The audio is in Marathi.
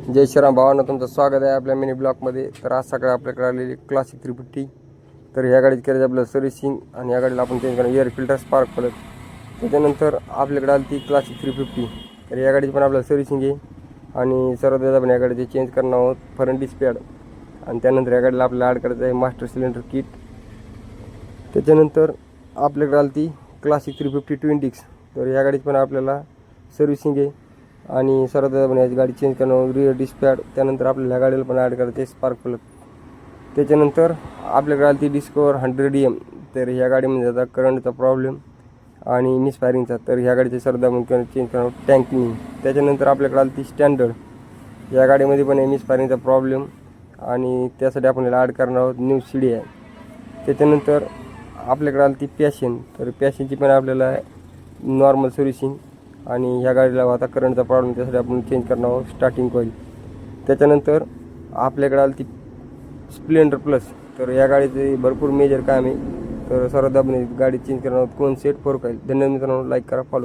जय श्रीराम भावांनो, तुमचं स्वागत आहे आपल्या मिनी ब्लॉकमध्ये. तर आज सकाळी आपल्याकडे आलेली क्लासिक 350. तर ह्या गाडीत करायचं आपलं सर्व्हिसिंग आणि या गाडीला आपण चेंज करणार एअर फिल्टर स्पार्क प्लग. त्याच्यानंतर आपल्याकडे आली ती क्लासिक 350. तर या गाडीची पण आपल्याला सर्व्हिसिंग आहे आणि सर्वात आपण या गाडीचे चेंज करणार आहोत फ्रंट डिस्पॅड. आणि त्यानंतर या गाडीला आपल्याला ॲड करायचं आहे मास्टर सिलेंडर किट. त्याच्यानंतर आपल्याकडे आली ती क्लासिक 350 ट्विन डिस्क. तर या गाडीची पण आपल्याला सर्व्हिसिंग आहे आणि सर्वात आपण याची गाडी चेंज करणं रिअर डिस्पॅड. त्यानंतर आपल्याला गाडीला पण ॲड करायचे स्पार्क प्लग. त्याच्यानंतर आपल्याकडे आली ती डिस्कवर 100M. तर ह्या गाडीमध्ये आता करंटचा प्रॉब्लेम आणि मिसफायरिंगचा. तर ह्या गाडीचे सर्वात आपण चेंज करणार टँकिंग. त्याच्यानंतर आपल्याकडे आली ती स्टँडर्ड. या गाडीमध्ये पण मिसफायरिंगचा प्रॉब्लेम आणि त्यासाठी आपण ॲड करणार आहोत न्यू CD आहे. त्याच्यानंतर आपल्याकडे आली ती पॅशन. तर पॅशनची पण आपल्याला नॉर्मल सर्व्हिसिंग आणि ह्या गाडीला आता करंटचा प्रॉब्लेम, त्यासाठी आपण चेंज करणार आहोत स्टार्टिंग कॉईल. त्याच्यानंतर आपल्याकडे आली ती स्प्लेंडर प्लस. तर या गाडीचे भरपूर मेजर काम आहे. तर सर्वात आपण गाडी चेंज करणार आहोत कोन सेट 4 कॉईल. धन्यवाद मित्रांनो, लाईक करा, फॉलो.